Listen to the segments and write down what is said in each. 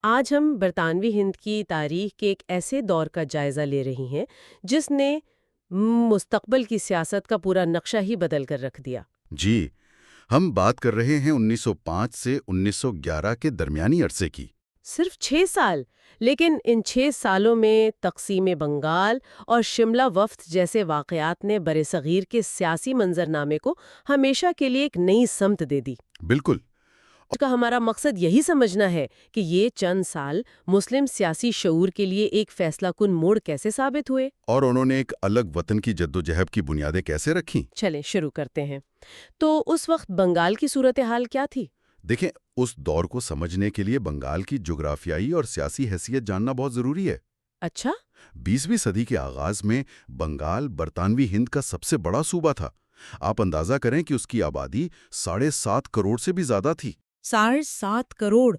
آج ہم برطانوی ہند کی تاریخ کے ایک ایسے دور کا جائزہ لے رہی ہیں جس نے مستقبل کی سیاست کا پورا نقشہ ہی بدل کر رکھ دیا۔ جی، ہم بات کر رہے ہیں 1905 سے 1911 کے درمیانی عرصے کی۔ صرف 6 سال، لیکن ان 6 سالوں میں تقسیم بنگال اور شملہ وفد جیسے واقعات نے برصغیر کے سیاسی منظرنامے کو ہمیشہ کے لیے ایک نئی سمت دے دی۔ بالکل۔ اس کا ہمارا مقصد یہی سمجھنا ہے کہ یہ چند سال مسلم سیاسی شعور کے لیے ایک فیصلہ کن موڑ کیسے ثابت ہوئے۔ اور انہوں نے ایک الگ وطن کی جدوجہد کی بنیادیں کیسے رکھیں؟ چلیں شروع کرتے ہیں۔ تو اس وقت بنگال کی صورتحال کیا تھی؟ دیکھیں، اس دور کو سمجھنے کے لیے بنگال کی جغرافیائی اور سیاسی حیثیت جاننا بہت ضروری ہے۔ اچھا، 20ویں صدی کے آغاز میں بنگال برطانوی ہند کا سب سے بڑا صوبہ تھا۔ آپ اندازہ کریں کہ اس کی آبادی 7.5 کروڑ سے بھی زیادہ تھی۔ 7.5 کروڑ!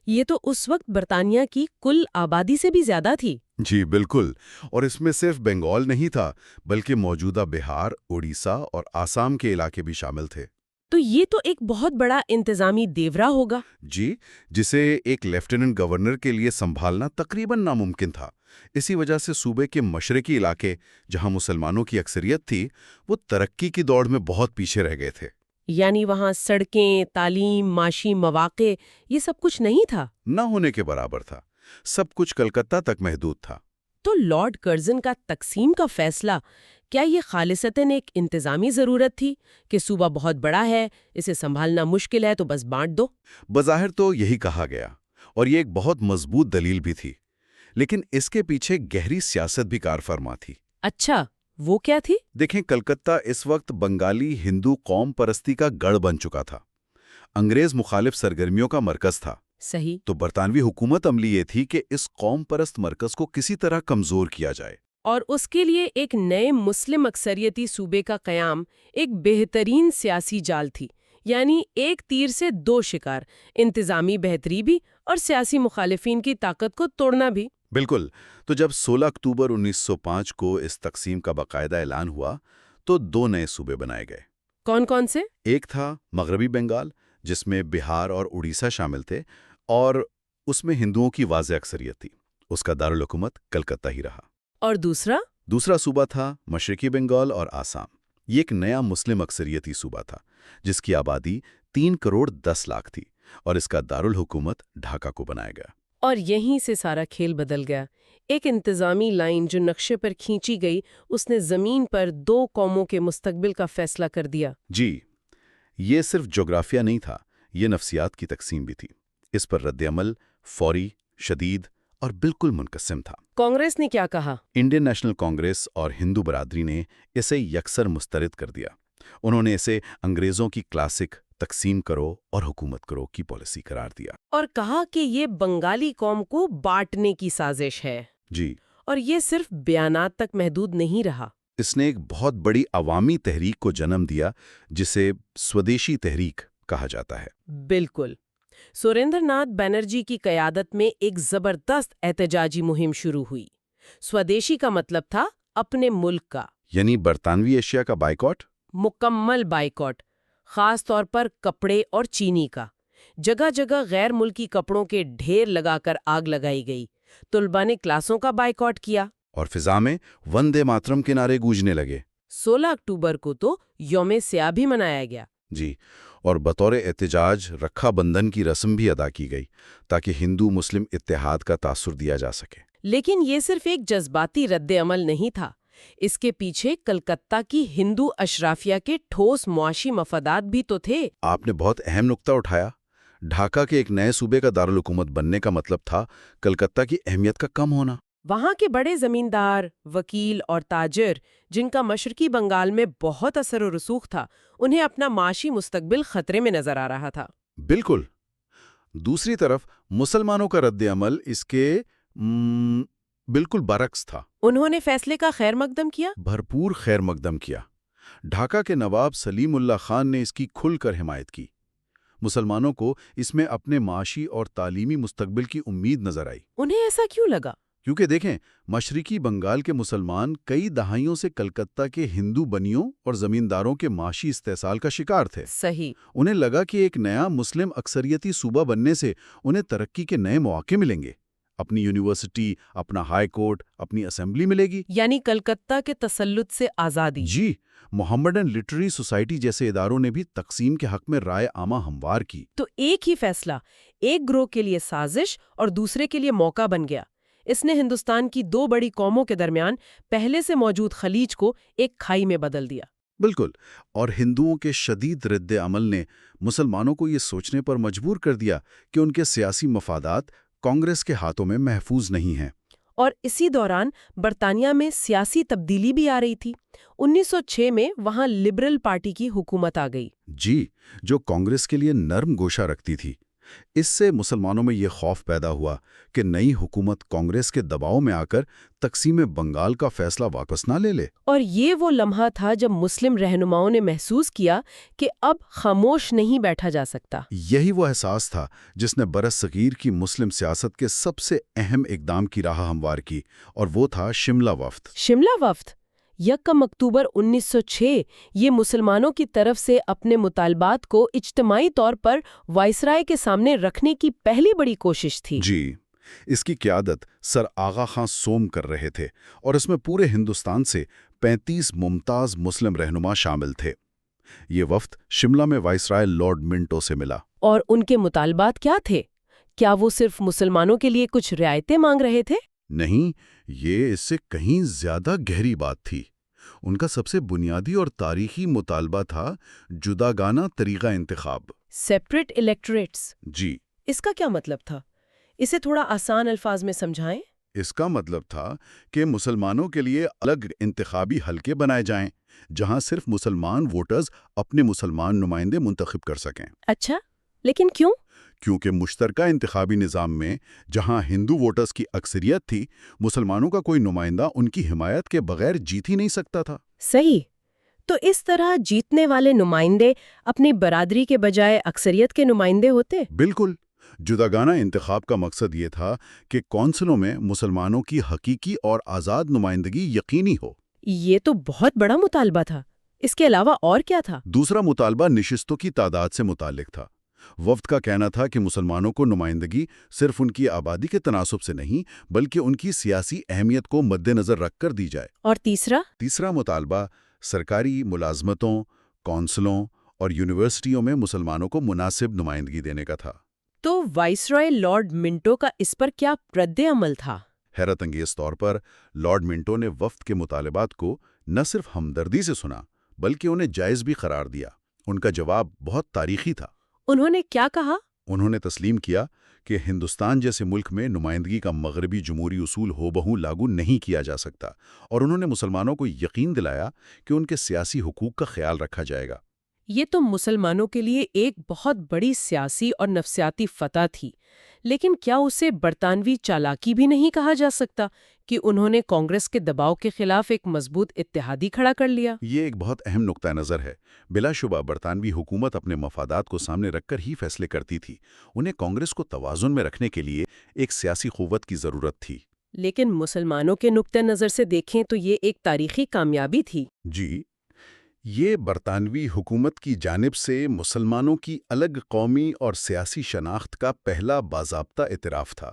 یہ تو اس وقت برطانیہ کی کل آبادی سے بھی زیادہ تھی۔ جی بالکل، اور اس میں صرف بنگال نہیں تھا، بلکہ موجودہ بہار، اڑیسہ اور آسام کے علاقے بھی شامل تھے۔ تو یہ تو ایک بہت بڑا انتظامی دیورا ہوگا۔ جی، جسے ایک لیفٹیننٹ گورنر کے لیے سنبھالنا تقریباً ناممکن تھا۔ اسی وجہ سے صوبے کے مشرقی علاقے، جہاں مسلمانوں کی اکثریت تھی، وہ ترقی کی دوڑ میں بہت پیچھے رہ گئے تھے۔ یعنی وہاں سڑکیں، تعلیم، معاشی مواقع، یہ سب کچھ نہیں تھا۔ نہ ہونے کے برابر تھا۔ سب کچھ کلکتہ تک محدود تھا۔ تو لارڈ کرزن کا تقسیم کا فیصلہ، کیا یہ خالصتاً ایک انتظامی ضرورت تھی کہ صوبہ بہت بڑا ہے، اسے سنبھالنا مشکل ہے تو بس بانٹ دو؟ بظاہر تو یہی کہا گیا، اور یہ ایک بہت مضبوط دلیل بھی تھی، لیکن اس کے پیچھے گہری سیاست بھی کار فرما تھی۔ اچھا، وہ کیا تھی؟ دیکھیں، کلکتہ اس وقت بنگالی ہندو قوم پرستی کا گڑھ بن چکا تھا، انگریز مخالف سرگرمیوں کا مرکز تھا۔ صحیح۔ تو برطانوی حکومت عملی یہ تھی کہ اس قوم پرست مرکز کو کسی طرح کمزور کیا جائے۔ اور اس کے لیے ایک نئے مسلم اکثریتی صوبے کا قیام ایک بہترین سیاسی جال تھی، یعنی ایک تیر سے دو شکار، انتظامی بہتری بھی اور سیاسی مخالفین کی طاقت کو توڑنا بھی۔ بالکل۔ تو جب 16 اکتوبر 1905 کو اس تقسیم کا باقاعدہ اعلان ہوا تو 2 نئے صوبے بنائے گئے۔ کون کون سے؟ ایک تھا مغربی بنگال، جس میں بہار اور اڑیسہ شامل تھے، اور اس میں ہندوؤں کی واضح اکثریت تھی۔ اس کا دارالحکومت کلکتہ ہی رہا۔ اور دوسرا؟ دوسرا صوبہ تھا مشرقی بنگال اور آسام۔ یہ ایک نیا مسلم اکثریتی صوبہ تھا، جس کی آبادی 3 کروڑ 10 لاکھ تھی، اور اس کا دارالحکومت ڈھاکہ کو بنایا گیا۔ اور یہیں سے سارا کھیل بدل گیا۔ ایک انتظامی لائن جو نقشے پر کھینچی گئی، اس نے زمین پر 2 قوموں کے مستقبل کا فیصلہ کر دیا۔ جی، یہ صرف جغرافیہ نہیں تھا، یہ نفسیات کی تقسیم بھی تھی۔ اس پر رد عمل فوری، شدید اور بالکل منقسم تھا۔ کانگریس نے کیا کہا؟ انڈین نیشنل کانگریس اور ہندو برادری نے اسے یکسر مسترد کر دیا۔ انہوں نے اسے انگریزوں کی کلاسک تقسیم کرو اور حکومت کرو کی پالیسی قرار دیا۔ اور کہا کہ یہ بنگالی قوم کو بانٹنے کی سازش ہے۔ جی، اور یہ صرف بیانات تک محدود نہیں رہا۔ اس نے ایک بہت بڑی عوامی تحریک کو جنم دیا، جسے سودیشی تحریک کہا جاتا ہے۔ بالکل۔ سریندر ناتھ بنرجی کی قیادت میں ایک زبردست احتجاجی مہم شروع ہوئی۔ سودیشی کا مطلب تھا اپنے ملک کا، یعنی برطانوی اشیاء کا بائیکاٹ۔ مکمل بائیکاٹ، خاص طور پر کپڑے اور چینی کا۔ جگہ جگہ غیر ملکی کپڑوں کے ڈھیر لگا کر آگ لگائی گئی۔ طلباء نے کلاسوں کا بائیکاٹ کیا، اور فضا میں وندے ماترم کے نعرے گونجنے لگے۔ 16 اکتوبر کو تو یوم سیاہ بھی منایا گیا۔ جی، اور بطور احتجاج رکھا بندھن کی رسم بھی ادا کی گئی، تاکہ ہندو مسلم اتحاد کا تاثر دیا جا سکے۔ لیکن یہ صرف ایک جذباتی رد عمل نہیں تھا، اس کے پیچھے کلکتہ کی ہندو اشرافیہ کے ٹھوس معاشی مفادات بھی تو تھے۔ آپ نے بہت اہم نقطہ اٹھایا۔ ڈھاکہ کے ایک نئے صوبے کا دارالحکومت بننے کا مطلب تھا کلکتہ کی اہمیت کا کم ہونا۔ وہاں کے بڑے زمیندار، وکیل اور تاجر، جن کا مشرقی بنگال میں بہت اثر و رسوخ تھا، انہیں اپنا معاشی مستقبل خطرے میں نظر آ رہا تھا۔ بالکل۔ دوسری طرف مسلمانوں کا رد عمل اس کے بالکل برعکس تھا۔ انہوں نے فیصلے کا خیر مقدم کیا۔ بھرپور خیر مقدم کیا۔ ڈھاکہ کے نواب سلیم اللہ خان نے اس کی کھل کر حمایت کی۔ مسلمانوں کو اس میں اپنے معاشی اور تعلیمی مستقبل کی امید نظر آئی۔ انہیں ایسا کیوں لگا؟ کیونکہ دیکھیں، مشرقی بنگال کے مسلمان کئی دہائیوں سے کلکتہ کے ہندو بنیوں اور زمینداروں کے معاشی استحصال کا شکار تھے۔ صحیح۔ انہیں لگا کہ ایک نیا مسلم اکثریتی صوبہ بننے سے انہیں ترقی کے نئے مواقع ملیں گے، اپنی یونیورسٹی، اپنا ہائی کورٹ، اپنی اسمبلی ملے گی۔ یعنی کلکتہ کے تسلط سے آزادی۔ جی، محمدن لٹریری سوسائٹی جیسے اداروں نے بھی تقسیم کے حق میں رائے عامہ ہموار کی۔ تو ایک ہی فیصلہ ایک گروہ کے لیے سازش اور دوسرے کے لیے موقع بن گیا۔ اس نے ہندوستان کی دو بڑی قوموں کے درمیان پہلے سے موجود خلیج کو ایک کھائی میں بدل دیا۔ بالکل، اور ہندوؤں کے شدید رد عمل نے مسلمانوں کو یہ سوچنے پر مجبور کر دیا کہ ان کے سیاسی مفادات کانگریس کے ہاتھوں میں محفوظ نہیں ہیں۔ اور اسی دوران برطانیہ میں سیاسی تبدیلی بھی آ رہی تھی۔ 1906 میں وہاں لبرل پارٹی کی حکومت آ گئی۔ جی، جو کانگریس کے لیے نرم گوشہ رکھتی تھی۔ اس سے مسلمانوں میں یہ خوف پیدا ہوا کہ نئی حکومت کانگریس کے دباؤ میں آ کر تقسیم بنگال کا فیصلہ واپس نہ لے لے۔ اور یہ وہ لمحہ تھا جب مسلم رہنماؤں نے محسوس کیا کہ اب خاموش نہیں بیٹھا جا سکتا۔ یہی وہ احساس تھا جس نے برصغیر کی مسلم سیاست کے سب سے اہم اقدام کی راہ ہموار کی، اور وہ تھا شملہ وفد۔ شملہ وفد 1 اکتوبر 1906 یہ مسلمانوں کی طرف سے اپنے مطالبات کو اجتماعی طور پر وائسرائے کے سامنے رکھنے کی پہلی بڑی کوشش تھی۔ جی، اس کی قیادت سر آغا خان سوم کر رہے تھے، اور اس میں پورے ہندوستان سے 35 ممتاز مسلم رہنما شامل تھے۔ یہ وفد شملہ میں وائسرائے لارڈ منٹو سے ملا۔ اور ان کے مطالبات کیا تھے؟ کیا وہ صرف مسلمانوں کے لیے کچھ رعایتیں مانگ رہے تھے؟ نہیں، یہ اس سے کہیں زیادہ گہری بات تھی۔ ان کا سب سے بنیادی اور تاریخی مطالبہ تھا جداگانہ طریقہ انتخاب۔ سیپریٹ الیکٹوریٹس۔ جی، اس کا کیا مطلب تھا؟ اسے تھوڑا آسان الفاظ میں سمجھائیں۔ اس کا مطلب تھا کہ مسلمانوں کے لیے الگ انتخابی حلقے بنائے جائیں، جہاں صرف مسلمان ووٹرز اپنے مسلمان نمائندے منتخب کر سکیں۔ اچھا، لیکن کیوں؟ کیونکہ مشترکہ انتخابی نظام میں جہاں ہندو ووٹرز کی اکثریت تھی، مسلمانوں کا کوئی نمائندہ ان کی حمایت کے بغیر جیت ہی نہیں سکتا تھا۔ صحیح۔ تو اس طرح جیتنے والے نمائندے اپنی برادری کے بجائے اکثریت کے نمائندے ہوتے؟ بالکل، جداگانہ انتخاب کا مقصد یہ تھا کہ کونسلوں میں مسلمانوں کی حقیقی اور آزاد نمائندگی یقینی ہو۔ یہ تو بہت بڑا مطالبہ تھا۔ اس کے علاوہ اور کیا تھا؟ دوسرا مطالبہ نشستوں کی تعداد سے متعلق تھا۔ وفد کا کہنا تھا کہ مسلمانوں کو نمائندگی صرف ان کی آبادی کے تناسب سے نہیں، بلکہ ان کی سیاسی اہمیت کو مد نظر رکھ کر دی جائے۔ اور تیسرا مطالبہ سرکاری ملازمتوں، کونسلوں اور یونیورسٹیوں میں مسلمانوں کو مناسب نمائندگی دینے کا تھا۔ تو وائسرائے لارڈ منٹو کا اس پر کیا رد عمل تھا؟ حیرت انگیز طور پر لارڈ منٹو نے وفد کے مطالبات کو نہ صرف ہمدردی سے سنا، بلکہ انہیں جائز بھی قرار دیا۔ ان کا جواب بہت تاریخی تھا۔ انہوں نے کیا کہا؟ انہوں نے تسلیم کیا کہ ہندوستان جیسے ملک میں نمائندگی کا مغربی جمہوری اصول ہو بہو لاگو نہیں کیا جا سکتا، اور انہوں نے مسلمانوں کو یقین دلایا کہ ان کے سیاسی حقوق کا خیال رکھا جائے گا۔ یہ تو مسلمانوں کے لیے ایک بہت بڑی سیاسی اور نفسیاتی فتح تھی، لیکن کیا اسے برطانوی چالاکی بھی نہیں کہا جا سکتا کہ انہوں نے کانگریس کے دباؤ کے خلاف ایک مضبوط اتحادی کھڑا کر لیا؟ یہ ایک بہت اہم نقطہ نظر ہے۔ بلا شبہ برطانوی حکومت اپنے مفادات کو سامنے رکھ کر ہی فیصلے کرتی تھی۔ انہیں کانگریس کو توازن میں رکھنے کے لیے ایک سیاسی قوت کی ضرورت تھی۔ لیکن مسلمانوں کے نقطہ نظر سے دیکھیں تو یہ ایک تاریخی کامیابی تھی۔ جی، یہ برطانوی حکومت کی جانب سے مسلمانوں کی الگ قومی اور سیاسی شناخت کا پہلا باضابطہ اعتراف تھا۔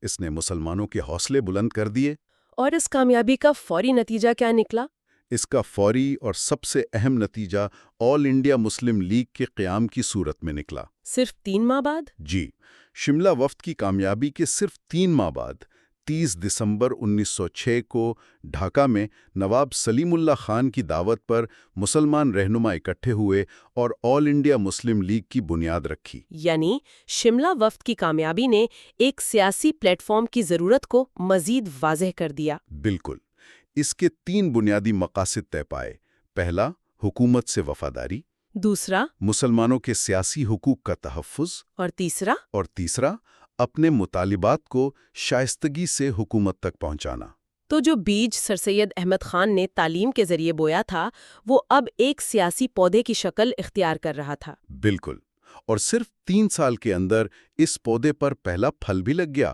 اس نے مسلمانوں کے حوصلے بلند کر دیے۔ اور اس کامیابی کا فوری نتیجہ کیا نکلا؟ اس کا فوری اور سب سے اہم نتیجہ آل انڈیا مسلم لیگ کے قیام کی صورت میں نکلا۔ صرف 3 ماہ بعد؟ جی، شملہ وفد کی کامیابی کے صرف 3 ماہ بعد 30 دسمبر 1906 کو ڈھاکہ میں نواب سلیم اللہ خان کی دعوت پر مسلمان رہنما اکٹھے ہوئے اور آل انڈیا مسلم لیگ کی بنیاد رکھی۔ یعنی شملہ وفد کی کامیابی نے ایک سیاسی پلیٹ فارم کی ضرورت کو مزید واضح کر دیا۔ بالکل، اس کے 3 بنیادی مقاصد طے پائے۔ پہلا، حکومت سے وفاداری۔ دوسرا، مسلمانوں کے سیاسی حقوق کا تحفظ۔ اور تیسرا، اپنے مطالبات کو شائستگی سے حکومت تک پہنچانا۔ تو جو بیج سر سید احمد خان نے تعلیم کے ذریعے بویا تھا، وہ اب ایک سیاسی پودے کی شکل اختیار کر رہا تھا۔ بالکل، اور صرف 3 سال کے اندر اس پودے پر پہلا پھل بھی لگ گیا۔